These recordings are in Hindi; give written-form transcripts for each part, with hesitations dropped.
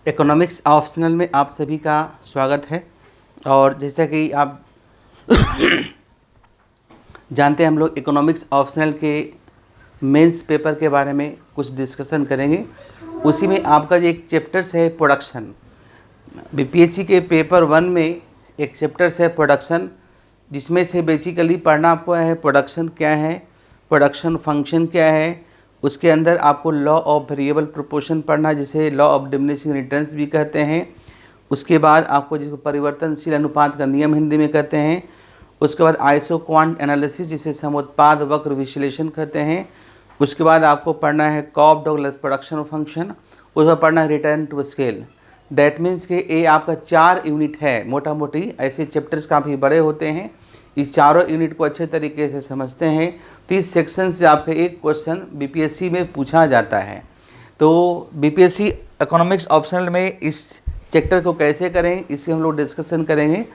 इकोनॉमिक्स ऑप्शनल में आप सभी का स्वागत है। और जैसा कि आप जानते हैं, हम लोग इकोनॉमिक्स ऑप्शनल के मेंस पेपर के बारे में कुछ डिस्कशन करेंगे। उसी में आपका जो एक चैप्टर्स है प्रोडक्शन, बीपीएससी के पेपर 1 में एक चैप्टर्स है प्रोडक्शन, जिसमें से बेसिकली पढ़ना आपको है प्रोडक्शन क्या है, प्रोडक्शन फंक्शन क्या है। उसके अंदर आपको लॉ ऑफ वेरिएबल प्रोपोर्शन पढ़ना, जिसे लॉ ऑफ डिमिनिशिंग रिटर्न्स भी कहते हैं। उसके बाद आपको जिसको परिवर्तनशील अनुपात का नियम हिंदी में कहते हैं। उसके बाद आइसो क्वांट एनालिसिस, जिसे समुत्पाद वक्र विश्लेषण कहते हैं। उसके बाद आपको पढ़ना है कॉफ डगलस प्रोडक्शन फंक्शन। उसके बाद पढ़ना है return to scale. That means के ये आपका 4 यूनिट है मोटा मोटी। ऐसे चैप्टर्स काफ़ी बड़े होते हैं। इस चारों यूनिट को अच्छे तरीके से समझते हैं 30 सेक्शन से आपके एक क्वेश्चन बीपीएससी में पूछा जाता है। तो बीपीएससी इकोनॉमिक्स ऑप्शनल में इस चैप्टर को कैसे करें, इसकी हम लोग डिस्कशन करेंगे।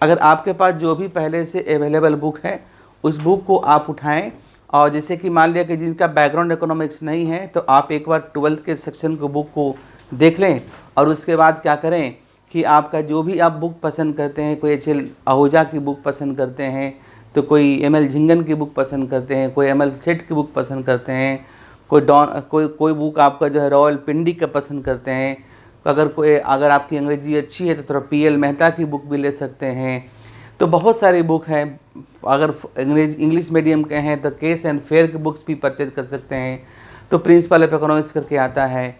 अगर आपके पास जो भी पहले से अवेलेबल बुक है उस बुक को आप उठाएं, और जैसे कि मान लिया कि जिनका बैकग्राउंड इकोनॉमिक्स नहीं है तो आप एक बार 12th के सेक्शन को बुक को देख लें। और उसके बाद क्या करें कि आपका जो भी आप बुक पसंद करते हैं, कोई एच एल आहूजा की बुक पसंद करते हैं, तो कोई एम एल झिंगन की बुक पसंद करते हैं, कोई एम एल सेठ की बुक पसंद करते हैं, कोई बुक आपका जो है रॉयल पिंडी का पसंद करते हैं। अगर आपकी अंग्रेजी अच्छी है तो थोड़ा पी एल मेहता की बुक भी ले सकते हैं। तो बहुत सारी बुक हैं। अगर इंग्लिश मीडियम के हैं तो केस एंड फेयर की बुक्स भी परचेज कर सकते हैं। तो प्रिंसिपल ऑफ इकोनॉमिक्स करके आता है।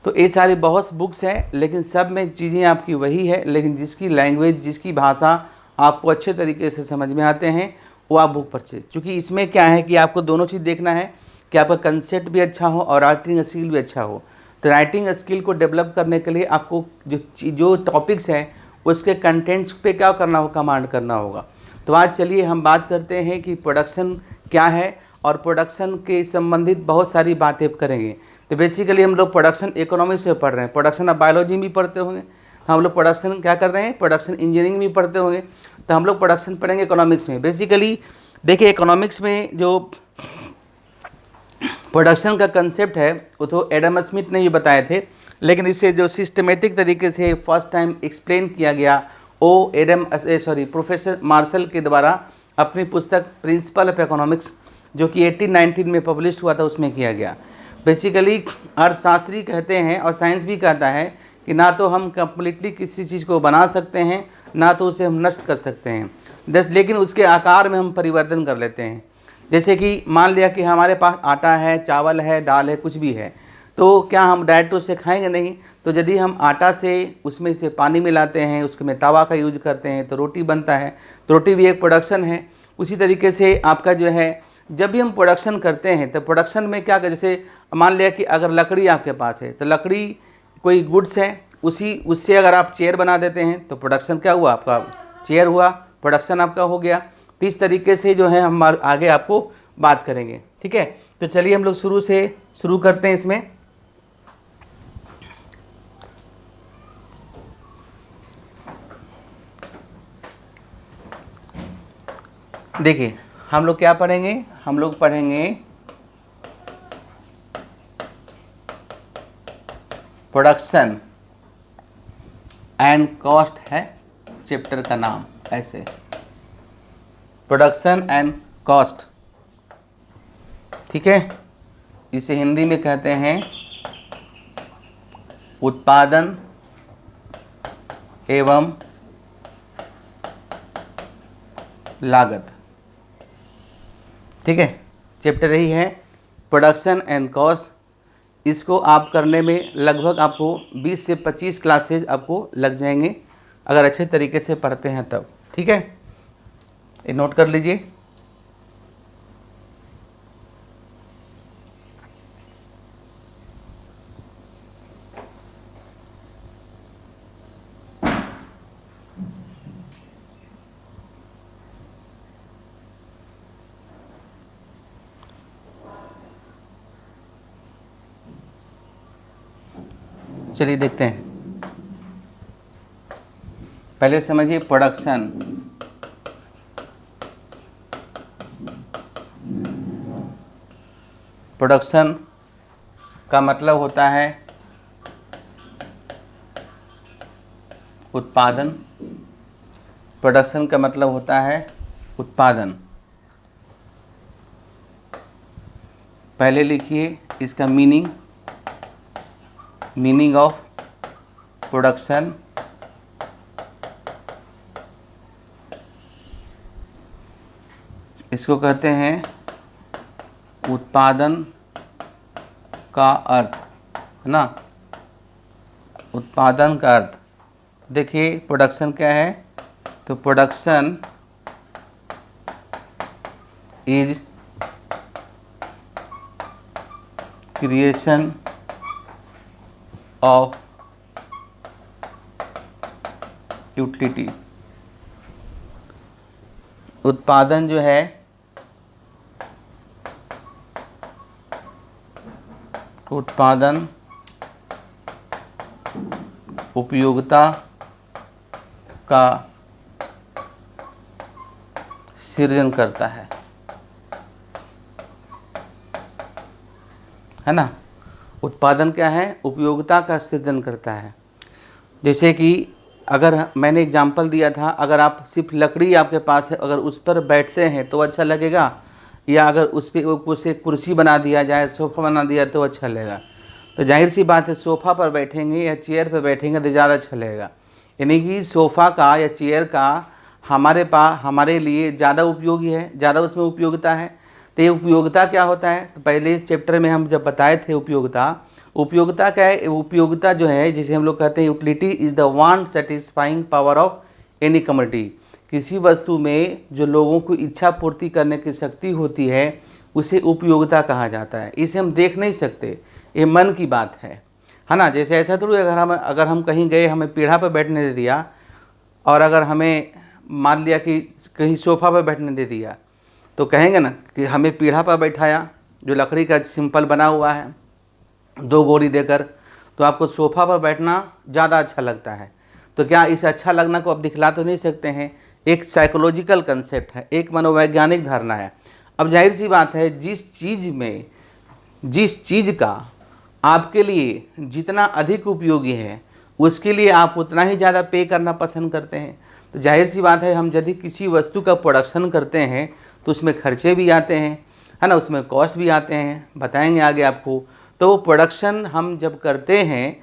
तो ये सारी बहुत बुक्स हैं, लेकिन सब में चीज़ें आपकी वही है, लेकिन जिसकी लैंग्वेज, जिसकी भाषा आपको अच्छे तरीके से समझ में आते हैं वो आप बुक परचेज। क्योंकि इसमें क्या है कि आपको दोनों चीज़ देखना है कि आपका कंसेप्ट भी अच्छा हो और राइटिंग स्किल भी अच्छा हो। तो राइटिंग स्किल को डेवलप करने के लिए आपको जो टॉपिक्स हैं उसके कंटेंट्स पे क्या करना होगा, कमांड करना होगा। तो आज चलिए हम बात करते हैं कि प्रोडक्शन क्या है, और प्रोडक्शन के संबंधित बहुत सारी बातें करेंगे। तो बेसिकली हम लोग प्रोडक्शन इकोनॉमिक्स में पढ़ रहे हैं, प्रोडक्शन आप बायोलॉजी में पढ़ते होंगे, तो हम लोग प्रोडक्शन क्या कर रहे हैं, प्रोडक्शन इंजीनियरिंग भी पढ़ते होंगे, तो हम लोग प्रोडक्शन पढ़ेंगे इकोनॉमिक्स में। बेसिकली देखिए, इकोनॉमिक्स में जो प्रोडक्शन का कंसेप्ट है वो तो एडम स्मिथ ने भी बताए थे, लेकिन इसे जो सिस्टमेटिक तरीके से फर्स्ट टाइम एक्सप्लेन किया गया वो प्रोफेसर मार्शल के द्वारा अपनी पुस्तक प्रिंसिपल ऑफ इकोनॉमिक्स, जो कि 1819 में पब्लिश हुआ था, उसमें किया गया। बेसिकली अर्थशास्त्री कहते हैं और साइंस भी कहता है कि ना तो हम कम्प्लीटली किसी चीज़ को बना सकते हैं, ना तो उसे हम नष्ट कर सकते हैं, लेकिन उसके आकार में हम परिवर्तन कर लेते हैं। जैसे कि मान लिया कि हमारे पास आटा है, चावल है, दाल है, कुछ भी है, तो क्या हम डायरेक्ट उससे खाएंगे? नहीं। तो यदि हम आटा से उसमें से पानी मिलाते हैं, उसमें तवा का यूज करते हैं तो रोटी बनता है। तो रोटी भी एक प्रोडक्शन है। उसी तरीके से आपका जो है, जब भी हम प्रोडक्शन करते हैं तो प्रोडक्शन में क्या, जैसे मान लिया कि अगर लकड़ी आपके पास है तो लकड़ी कोई गुड्स है, उससे अगर आप चेयर बना देते हैं तो प्रोडक्शन क्या हुआ, आपका चेयर हुआ, प्रोडक्शन आपका हो गया। तो इस तरीके से जो है हम आगे आपको बात करेंगे, ठीक है। तो चलिए हम लोग शुरू करते हैं इसमें। देखिए हम लोग क्या पढ़ेंगे, हम लोग पढ़ेंगे प्रोडक्शन एंड कॉस्ट है चैप्टर का नाम, ऐसे प्रोडक्शन एंड कॉस्ट, ठीक है। इसे हिंदी में कहते हैं उत्पादन एवं लागत, ठीक है। चैप्टर यही है प्रोडक्शन एंड कॉस्ट। इसको आप करने में लगभग आपको 20 से 25 क्लासेज आपको लग जाएंगे, अगर अच्छे तरीके से पढ़ते हैं तब, ठीक है। ये नोट कर लीजिए। चलिए देखते हैं। पहले समझिए प्रोडक्शन। प्रोडक्शन का मतलब होता है उत्पादन, प्रोडक्शन का मतलब होता है उत्पादन। पहले लिखिए इसका मीनिंग, मीनिंग ऑफ प्रोडक्शन, इसको कहते हैं उत्पादन का अर्थ, है ना। उत्पादन का अर्थ देखिए प्रोडक्शन क्या है, तो production is creation of utility. उत्पादन जो है उत्पादन उपयोगिता का सृजन करता है ना। उत्पादन क्या है, उपयोगिता का सृजन करता है। जैसे कि अगर मैंने एग्जांपल दिया था, अगर आप सिर्फ लकड़ी आपके पास है, अगर उस पर बैठते हैं तो अच्छा लगेगा, या अगर उस पर कुछ एक कुर्सी बना दिया जाए, सोफ़ा बना दिया तो अच्छा लगेगा। तो जाहिर सी बात है सोफ़ा पर बैठेंगे या चेयर पर बैठेंगे तो ज़्यादा अच्छा लगेगा। यानी कि सोफ़ा का या चेयर का हमारे लिए ज़्यादा उपयोगी है, ज़्यादा उसमें उपयोगिता है। तो ये उपयोगिता क्या होता है, तो पहले इस चैप्टर में हम जब बताए थे उपयोगिता क्या है। उपयोगिता जो है जिसे हम लोग कहते हैं utility is the want satisfying power of any commodity. किसी वस्तु में जो लोगों को इच्छा पूर्ति करने की शक्ति होती है उसे उपयोगिता कहा जाता है। इसे हम देख नहीं सकते, ये मन की बात है ना। जैसे ऐसा थोड़ी अगर हम कहीं गए, हमें पीढ़ा पर बैठने दे दिया, और अगर हमें मान लिया कि कहीं सोफ़ा पर बैठने दे दिया, तो कहेंगे ना कि हमें पीढ़ा पर बैठाया जो लकड़ी का सिंपल बना हुआ है 2 गोली देकर, तो आपको सोफ़ा पर बैठना ज़्यादा अच्छा लगता है। तो क्या इस अच्छा लगना को आप दिखला तो नहीं सकते हैं, एक साइकोलॉजिकल कंसेप्ट है, एक मनोवैज्ञानिक धारणा है। अब जाहिर सी बात है जिस चीज़ का आपके लिए जितना अधिक उपयोगी है उसके लिए आप उतना ही ज़्यादा पे करना पसंद करते हैं। तो जाहिर सी बात है हम यदि किसी वस्तु का प्रोडक्शन करते हैं तो उसमें खर्चे भी आते हैं, है ना, उसमें कॉस्ट भी आते हैं, बताएंगे आगे आपको। तो प्रोडक्शन हम जब करते हैं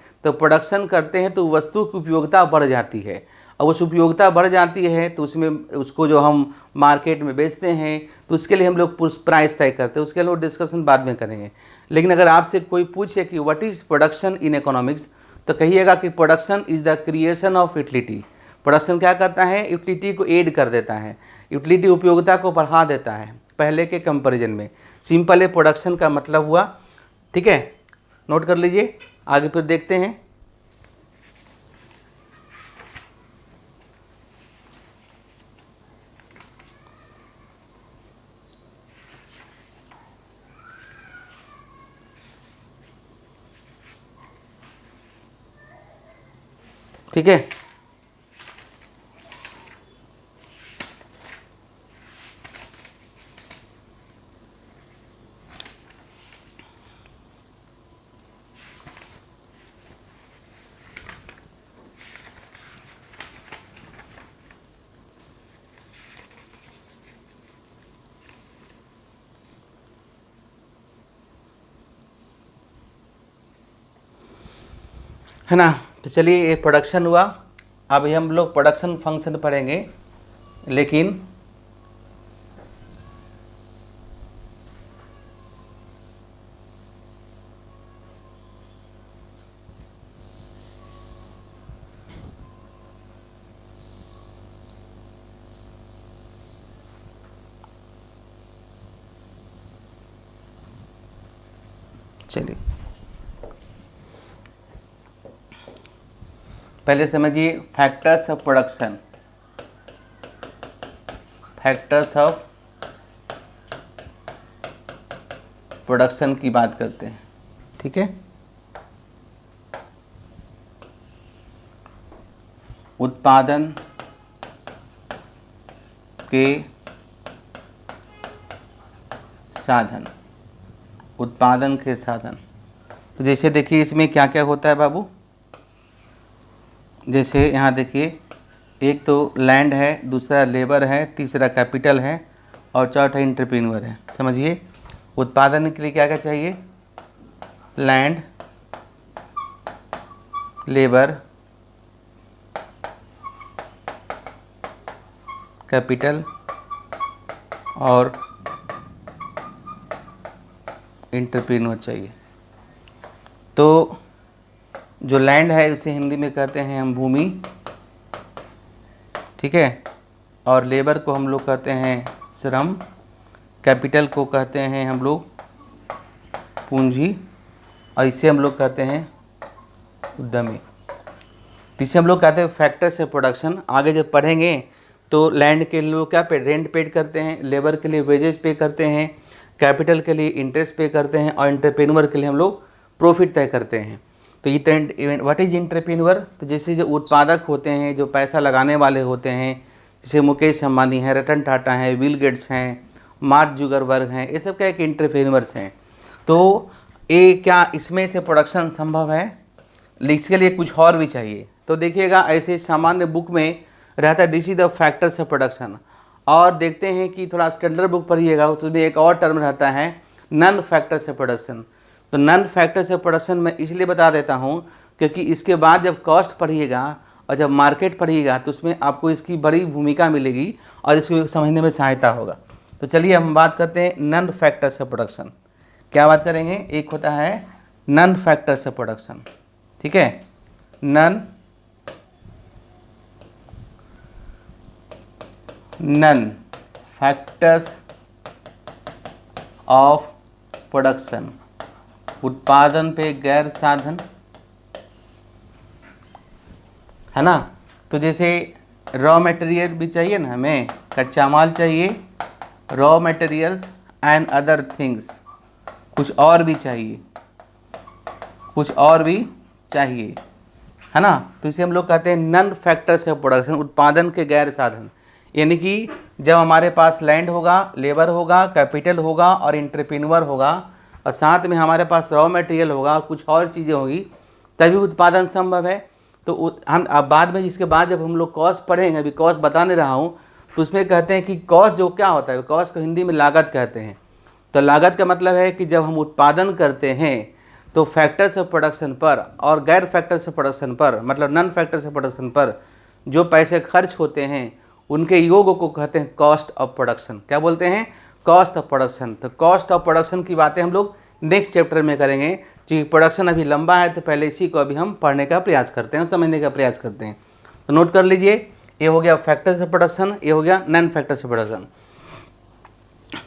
तो वस्तु की उपयोगिता बढ़ जाती है, और उस उपयोगिता बढ़ जाती है तो उसमें उसको जो हम मार्केट में बेचते हैं तो उसके लिए हम लोग प्राइस तय करते हैं, उसके लिए डिस्कशन बाद में करेंगे। लेकिन अगर आपसे कोई पूछे कि what is production in economics, तो कहिएगा कि production is the creation of utility. Production क्या करता है, यूटिलिटी को ऐड कर देता है, यूटिलिटी उपयोगिता को बढ़ा देता है पहले के कंपैरिजन में। सिंपल है प्रोडक्शन का मतलब हुआ, ठीक है, नोट कर लीजिए। आगे फिर देखते हैं। ठीक है, है ना। तो चलिए ये प्रोडक्शन हुआ। अभी हम लोग प्रोडक्शन फंक्शन पढ़ेंगे, लेकिन चलिए पहले समझिए factors of production. Factors of production की बात करते हैं, ठीक है। उत्पादन के साधन, उत्पादन के साधन। तो जैसे देखिए इसमें क्या क्या होता है बाबू, जैसे यहाँ देखिए, एक तो लैंड है, दूसरा लेबर है, तीसरा कैपिटल है और चौथा एंटरप्रेन्योर है। समझिए, उत्पादन के लिए क्या क्या चाहिए? लैंड, लेबर, कैपिटल और एंटरप्रेन्योर चाहिए। तो जो लैंड है इसे हिंदी में कहते हैं हम भूमि, ठीक है, और लेबर को हम लोग कहते हैं श्रम, कैपिटल को कहते हैं हम लोग पूंजी और इसे हम लोग कहते हैं उद्यमी। इसे हम लोग कहते हैं फैक्टर से प्रोडक्शन। आगे जब पढ़ेंगे तो लैंड के लिए लोग क्या पे रेंट पे करते हैं, लेबर के लिए वेजेस पे करते हैं, कैपिटल के लिए इंटरेस्ट पे करते हैं और एंटरप्रेन्योर के लिए हम लोग प्रॉफिट तय करते हैं। तो ये व्हाट इज एंटरप्रेन्योर? तो जैसे जो उत्पादक होते हैं, जो पैसा लगाने वाले होते हैं, जैसे मुकेश अंबानी हैं, रतन टाटा हैं, बिल गेट्स हैं, मार्क जुगरबर्ग हैं, ये सब क्या एक एंटरप्रेन्योर्स हैं। तो ये क्या इसमें से प्रोडक्शन संभव है? इसके लिए कुछ और भी चाहिए। तो देखिएगा, ऐसे सामान्य बुक में रहता है this is the factors of production, और देखते हैं कि थोड़ा स्टैंडर्ड बुक पढ़िएगा उसमें एक और टर्म रहता है नन फैक्टर्स ऑफ प्रोडक्शन। तो नन फैक्टर्स ऑफ प्रोडक्शन मैं इसलिए बता देता हूँ क्योंकि इसके बाद जब कॉस्ट पढ़िएगा और जब मार्केट पढ़िएगा तो उसमें आपको इसकी बड़ी भूमिका मिलेगी और इसको समझने में सहायता होगा। तो चलिए हम बात करते हैं नन फैक्टर्स ऑफ प्रोडक्शन। क्या बात करेंगे? एक होता है नन फैक्टर्स ऑफ प्रोडक्शन, ठीक है, नन फैक्टर्स ऑफ प्रोडक्शन, उत्पादन पे गैर साधन, है ना। तो जैसे रॉ मटेरियल भी चाहिए ना, हमें कच्चा माल चाहिए, raw materials and other things, कुछ और भी चाहिए, कुछ और भी चाहिए, है ना। तो इसे हम लोग कहते हैं नन फैक्टर्स ऑफ प्रोडक्शन, उत्पादन के गैर साधन। यानी कि जब हमारे पास लैंड होगा, लेबर होगा, कैपिटल होगा और एंटरप्रेन्योर होगा और साथ में हमारे पास रॉ मटेरियल होगा और कुछ और चीज़ें होगी, तभी उत्पादन संभव है। तो हम अब बाद में, इसके बाद जब हम लोग कॉस्ट पढ़ेंगे, अभी कॉस्ट बताने रहा हूँ, तो उसमें कहते हैं कि कॉस्ट जो क्या होता है, कॉस्ट को हिंदी में लागत कहते हैं। तो लागत का मतलब है कि जब हम उत्पादन करते हैं तो फैक्टर्स ऑफ प्रोडक्शन पर और गैर फैक्टर्स ऑफ प्रोडक्शन पर, मतलब नन फैक्टर्स ऑफ प्रोडक्शन पर जो पैसे खर्च होते हैं उनके योग को कहते हैं कॉस्ट ऑफ प्रोडक्शन। क्या बोलते हैं? Cost of production. तो कॉस्ट ऑफ प्रोडक्शन की बातें हम लोग नेक्स्ट चैप्टर में करेंगे। क्योंकि प्रोडक्शन अभी लंबा है तो पहले इसी को अभी हम पढ़ने का प्रयास करते हैं, समझने का प्रयास करते हैं। तो नोट कर लीजिए, ये हो गया फैक्टर्स ऑफ प्रोडक्शन, ये हो गया नन फैक्टर्स ऑफ प्रोडक्शन।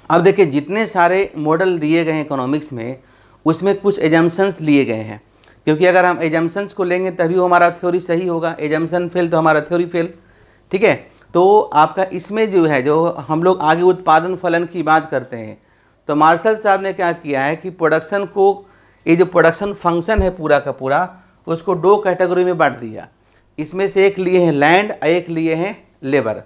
अब देखिए, जितने सारे मॉडल दिए गए हैं इकोनॉमिक्स में, उसमें कुछ एजम्पशंस लिए गए हैं, क्योंकि अगर हम एजम्पशंस को लेंगे तभी वो हमारा थ्योरी सही होगा। एजम्पशन फेल तो हमारा थ्योरी फेल, ठीक है। तो आपका इसमें जो है, जो हम लोग आगे उत्पादन फलन की बात करते हैं, तो मार्शल साहब ने क्या किया है कि प्रोडक्शन को, ये जो प्रोडक्शन फंक्शन है पूरा का पूरा, उसको दो कैटेगरी में बांट दिया। इसमें से एक लिए हैं लैंड और एक लिए हैं लेबर,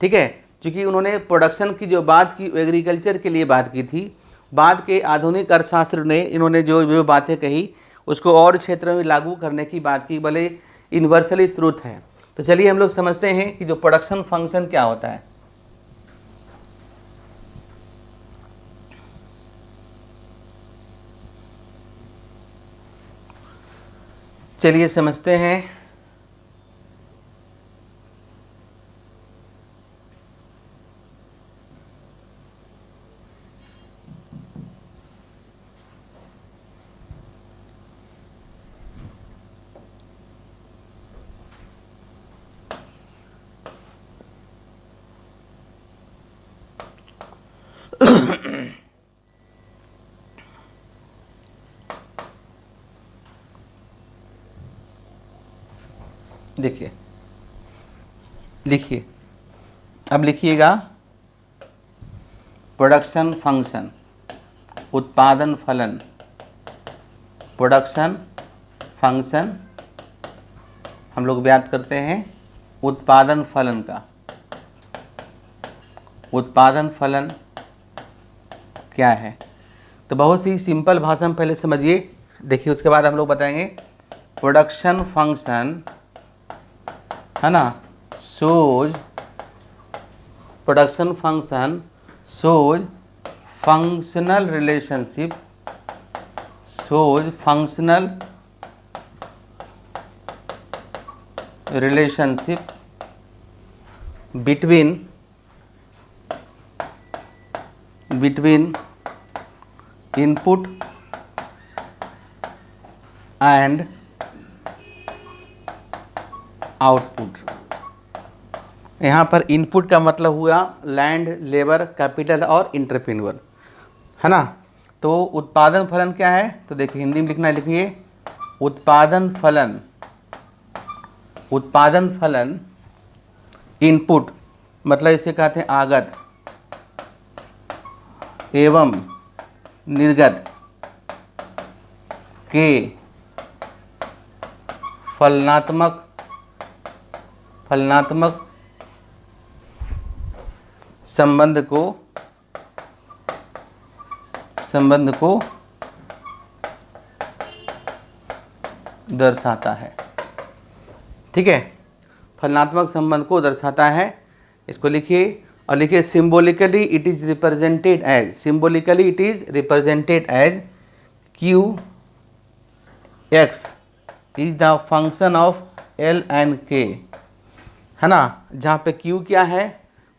ठीक है। क्योंकि उन्होंने प्रोडक्शन की जो बात की एग्रीकल्चर के लिए बात की थी, बाद के आधुनिक अर्थशास्त्र ने इन्होंने जो जो बातें कही उसको और क्षेत्रों में लागू करने की बात की, भले यूनिवर्सली ट्रूथ है। तो चलिए हम लोग समझते हैं कि जो प्रोडक्शन फंक्शन क्या होता है। चलिए समझते हैं। देखिए, लिखिए, अब लिखिएगा, प्रोडक्शन फंक्शन, उत्पादन फलन, प्रोडक्शन फंक्शन हम लोग बात करते हैं उत्पादन फलन का। उत्पादन फलन क्या है? तो बहुत ही सिंपल भाषा में पहले समझिए, देखिए, उसके बाद हम लोग बताएंगे प्रोडक्शन फंक्शन है ना, shows production function shows functional relationship, shows functional relationship between input and output. यहाँ पर इनपुट का मतलब हुआ लैंड, लेबर, कैपिटल और इंटरप्रेन्योर, है ना। तो उत्पादन फलन क्या है, तो देखिए हिंदी में लिखना, लिखिए उत्पादन फलन, उत्पादन फलन इनपुट मतलब इसे कहते हैं आगत एवं निर्गत के फलनात्मक संबंध को दर्शाता है। ठीक है, फलनात्मक संबंध को दर्शाता है। इसको लिखिए और लिखिए symbolically it is represented as, symbolically it is represented as Q X is the function of L and K, है ना। जहाँ पे Q क्या है,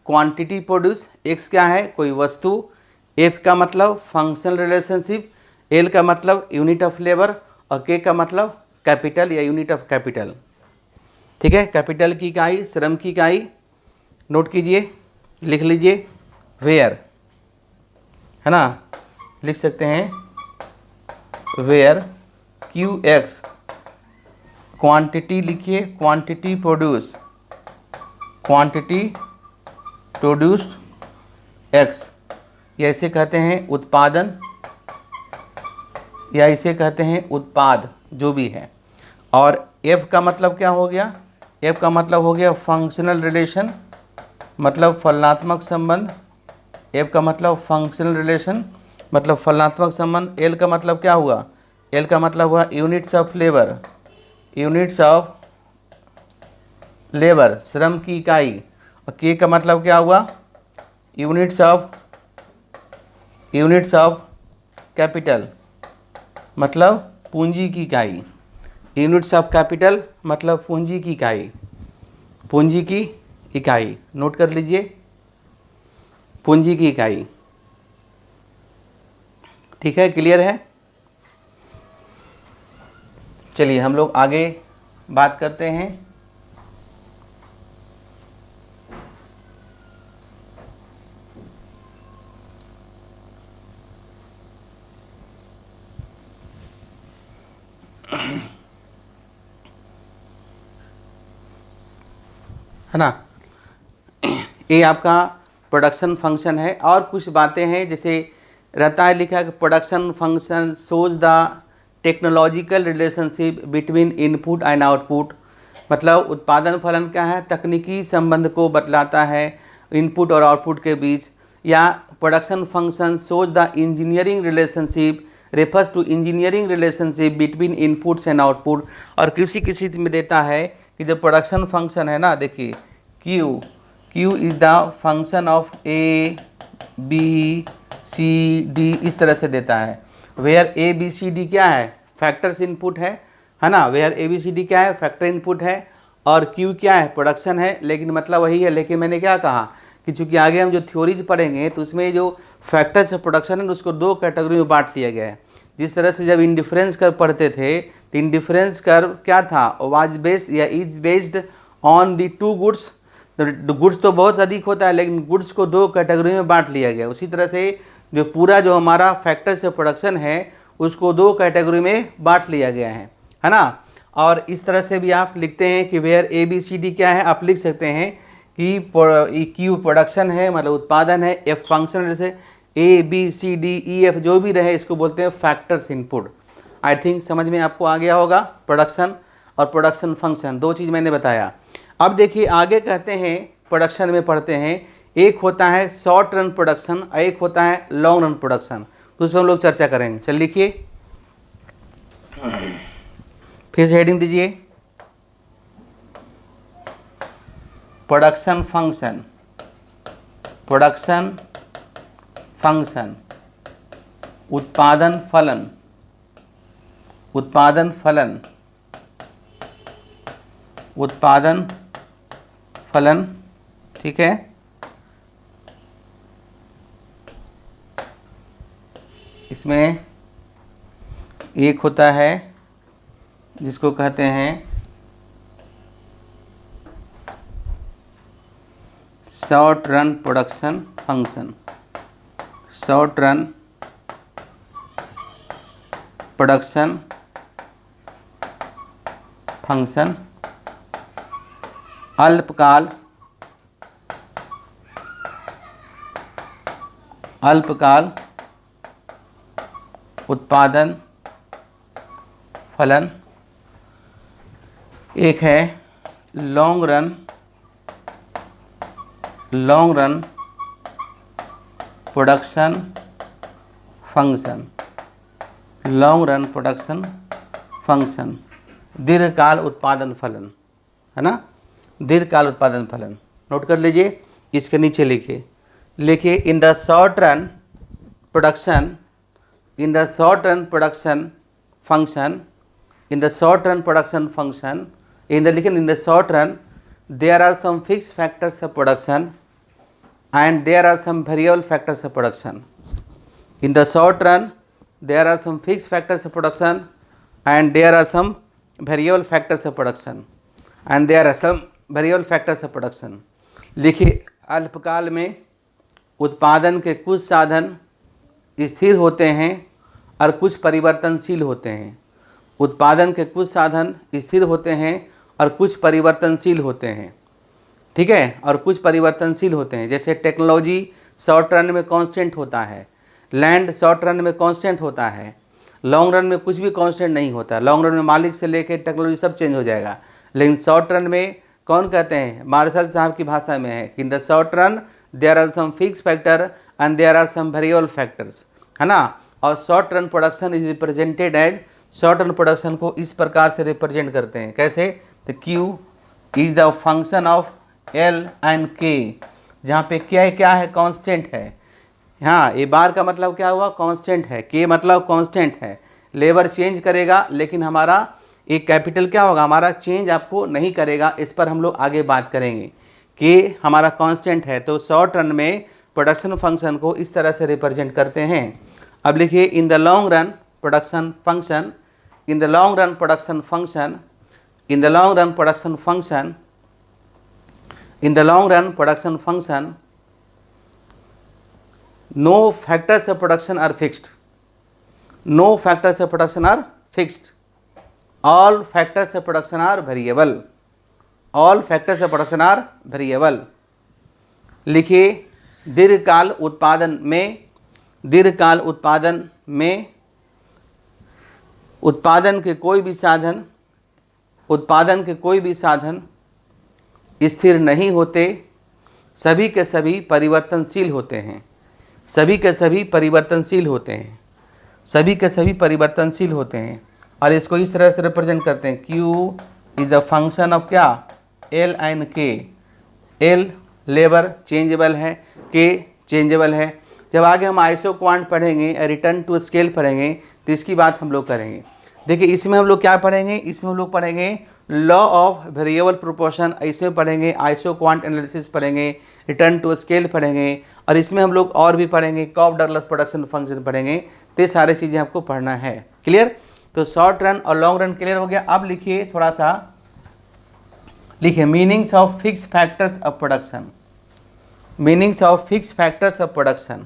क्वांटिटी प्रोड्यूस, X क्या है, कोई वस्तु, F का मतलब फंक्शनल रिलेशनशिप, L का मतलब यूनिट ऑफ लेबर और K का मतलब कैपिटल या यूनिट ऑफ कैपिटल। ठीक है, कैपिटल की इकाई, श्रम की इकाई, नोट कीजिए, लिख लीजिए वेयर, है ना, लिख सकते हैं वेयर QX, क्वांटिटी लिखिए, quantity produce, quantity produced x, या इसे कहते हैं उत्पादन या इसे कहते हैं उत्पाद, जो भी है। और एफ का मतलब क्या हो गया, एफ का मतलब हो गया फंक्शनल रिलेशन, मतलब फलनात्मक संबंध। एफ का मतलब फंक्शनल रिलेशन मतलब फलनात्मक संबंध। एल का मतलब क्या हुआ, एल का मतलब हुआ units of labour, units of labour श्रम की इकाई। और के का मतलब क्या हुआ, यूनिट्स ऑफ कैपिटल मतलब पूंजी की इकाई, यूनिट्स ऑफ कैपिटल मतलब पूंजी की इकाई, पूंजी की इकाई, नोट कर लीजिए, पूंजी की इकाई। ठीक है, क्लियर है। चलिए हम लोग आगे बात करते हैं। है ना, ये आपका प्रोडक्शन फंक्शन है। और कुछ बातें हैं, जैसे रहता है लिखा है कि production function shows the technological relationship between input and output, मतलब उत्पादन फलन क्या है, तकनीकी संबंध को बतलाता है इनपुट और आउटपुट के बीच। या production function shows the engineering relationship, refers to engineering relationship between inputs and output. और किसी में देता है कि जब प्रोडक्शन फंक्शन है ना, देखिए Q is the function of A B C D, इस तरह से देता है। Where A B C D क्या है, फैक्टर्स इनपुट है ना, where A B C D क्या है, फैक्टर इनपुट है। और Q क्या है, प्रोडक्शन है, लेकिन मतलब वही है। लेकिन मैंने क्या कहा कि चूँकि आगे हम जो थ्योरीज पढ़ेंगे तो उसमें जो फैक्टर्स प्रोडक्शन है उसको दो कैटेगरी में बांट लिया गया है। जिस तरह से जब इंडिफरेंस कर्व पढ़ते थे तो इंडिफरेंस कर्व क्या था, वाज बेस्ड या is based on the two goods. तो गुड्स तो बहुत अधिक होता है, लेकिन गुड्स को दो कैटेगरी में बांट लिया गया। उसी तरह से जो पूरा जो हमारा फैक्टर से प्रोडक्शन है उसको दो कैटेगरी में बांट लिया गया है ना। और इस तरह से भी आप लिखते हैं कि where A B C D क्या है, आप लिख सकते हैं कि क्यू प्रोडक्शन है मतलब उत्पादन है, एफ फंक्शन, जैसे A B C D E F जो भी रहे इसको बोलते हैं फैक्टर्स इनपुट। आई थिंक समझ में आपको आ गया होगा। प्रोडक्शन और प्रोडक्शन फंक्शन दो चीज़ मैंने बताया। अब देखिए आगे कहते हैं, प्रोडक्शन में पढ़ते हैं, एक होता है शॉर्ट रन प्रोडक्शन और एक होता है लॉन्ग रन प्रोडक्शन। तो उस पर हम लोग चर्चा करेंगे। चल लिखिए, फिर से हेडिंग दीजिए, प्रोडक्शन फंक्शन, प्रोडक्शन फंक्शन, उत्पादन फलन, उत्पादन फलन, उत्पादन फलन, ठीक है। इसमें एक होता है जिसको कहते हैं short run production function, short run production function, अल्पकाल, अल्पकाल उत्पादन फलन। एक है long run, long run production function, long run production function, दीर्घकाल उत्पादन फलन, है ना, दीर्घकाल उत्पादन फलन। नोट कर लीजिए, इसके नीचे लिखिए in the short run production, in the short run production function, in the short run production function, in the short run there are some fixed factors of production and there are some variable factors of production. In the short run there are some fixed factors of production and there are some variable factors of production and there are some variable factors of production. लिखिए अल्पकाल में उत्पादन के कुछ साधन स्थिर होते हैं और कुछ परिवर्तनशील होते हैं। उत्पादन के कुछ साधन स्थिर होते हैं और कुछ परिवर्तनशील होते हैं, ठीक है, और कुछ परिवर्तनशील होते हैं। जैसे टेक्नोलॉजी शॉर्ट रन में कांस्टेंट होता है, लैंड शॉर्ट रन में कांस्टेंट होता है, लॉन्ग रन में कुछ भी कांस्टेंट नहीं होता। लॉन्ग रन में मालिक से लेकर टेक्नोलॉजी सब चेंज हो जाएगा, लेकिन शॉर्ट रन में कौन कहते हैं, मार्शल साहब की भाषा में है कि in the short run there are some fix factor and there are some variable factors, है ना। और short run production is represented as, short run production को इस प्रकार से रिप्रेजेंट करते हैं, कैसे, तो Q is the function of L and K, जहाँ पे क्या है कांस्टेंट है। हाँ, ये बार का मतलब क्या हुआ, कांस्टेंट है, K मतलब कांस्टेंट है। लेबर चेंज करेगा लेकिन हमारा एक कैपिटल क्या होगा, हमारा चेंज आपको नहीं करेगा। इस पर हम लोग आगे बात करेंगे कि हमारा कांस्टेंट है। तो शॉर्ट रन में प्रोडक्शन फंक्शन को इस तरह से रिप्रेजेंट करते हैं। अब लिखिए in the long run production function, in the long run production function, in the long run production function, in the long run production function, no factors of production are fixed, no factors of production are fixed, all factors of production are variable, all factors of production are variable. लिखिए दीर्घकाल उत्पादन में, दीर्घकाल उत्पादन में उत्पादन के कोई भी साधन, उत्पादन के कोई भी साधन स्थिर नहीं होते, सभी के सभी परिवर्तनशील होते हैं, सभी के सभी परिवर्तनशील होते हैं, सभी के सभी परिवर्तनशील होते हैं। और इसको इस तरह से रिप्रेजेंट करते हैं, Q is the function of क्या, L and K। L labour changeable है, K चेंजेबल है। जब आगे हम आइसो क्वांट पढ़ेंगे, रिटर्न टू स्केल पढ़ेंगे, तो इसकी बात हम लोग करेंगे। देखिए इसमें हम लोग क्या पढ़ेंगे, इसमें हम लोग पढ़ेंगे लॉ ऑफ वेरिएबल प्रोपोर्शन, इसमें पढ़ेंगे आइसो क्वांट एनालिसिस पढ़ेंगे, रिटर्न टू स्केल पढ़ेंगे, और इसमें हम लोग और भी पढ़ेंगे कॉफ डगलस प्रोडक्शन फंक्शन पढ़ेंगे। तो ये सारी चीज़ें आपको पढ़ना है। क्लियर, तो शॉर्ट रन और लॉन्ग रन क्लियर हो गया। अब लिखिए थोड़ा सा, लिखिए meanings of fix factors of production, meanings of fix factors of production.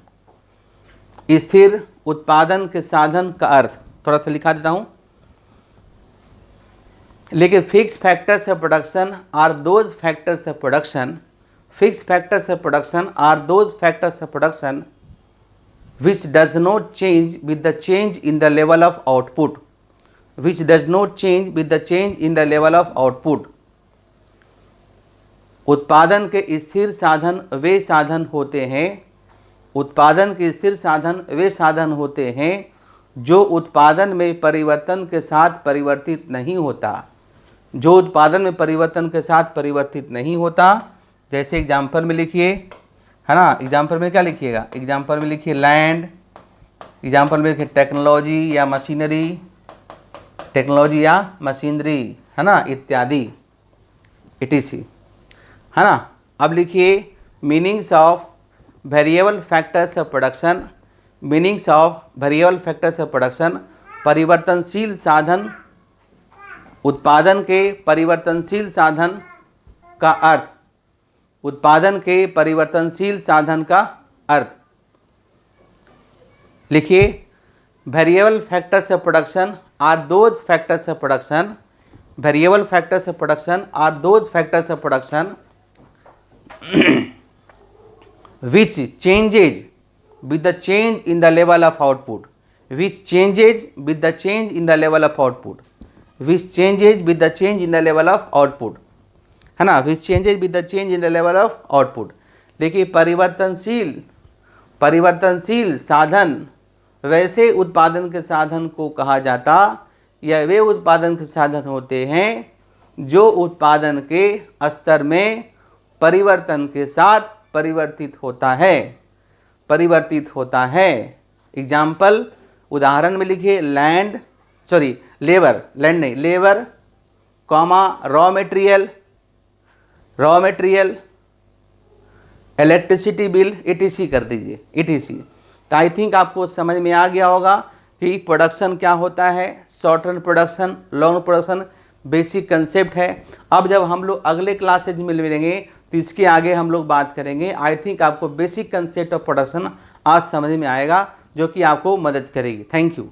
स्थिर उत्पादन के साधन का अर्थ थोड़ा सा लिखा देता हूँ। लेकिन fix factors of production are those factors of production, fix factors of production are those factors of production which does not change with the change in the level of output, which does not change with the change in the level of output। उत्पादन के स्थिर साधन वे साधन होते हैं, उत्पादन के स्थिर साधन वे साधन होते हैं जो उत्पादन में परिवर्तन के साथ परिवर्तित नहीं होता, जो उत्पादन में परिवर्तन के साथ परिवर्तित नहीं होता, जैसे एग्जाम्पल में लिखिए, है ना, एग्जाम्पल में क्या लिखिएगा, एग्जाम्पल में लिखिए लैंड, एग्जाम्पल में लिखिए टेक्नोलॉजी या मशीनरी, टेक्नोलॉजी या मशीनरी, है ना, इत्यादि, etc, है ना। अब लिखिए meanings of variable factors of production, meanings of variable factors of production, परिवर्तनशील साधन, उत्पादन के परिवर्तनशील साधन का अर्थ, उत्पादन के परिवर्तनशील साधन का अर्थ। लिखिए variable factors of production are those factors of production, variable factors of production are those factors of production which changes with the change in the level of output, which changes with the change in the level of output, which changes with the change in the level of output, है ना, which changes with the change in the level of output। देखिए परिवर्तनशील साधन वैसे उत्पादन के साधन को कहा जाता, या वे उत्पादन के साधन होते हैं जो उत्पादन के स्तर में परिवर्तन के साथ परिवर्तित होता है। एग्जाम्पल, उदाहरण में लिखिए labour, comma raw material, electricity bill, etc कर दीजिए, etc। तो आई थिंक आपको समझ में आ गया होगा कि प्रोडक्शन क्या होता है, short term production, long production, basic concept है। अब जब हम लोग अगले क्लासेज में मिलेंगे तो इसके आगे हम लोग बात करेंगे। आई थिंक आपको बेसिक कंसेप्ट ऑफ प्रोडक्शन आज समझ में आएगा, जो कि आपको मदद करेगी। Thank you.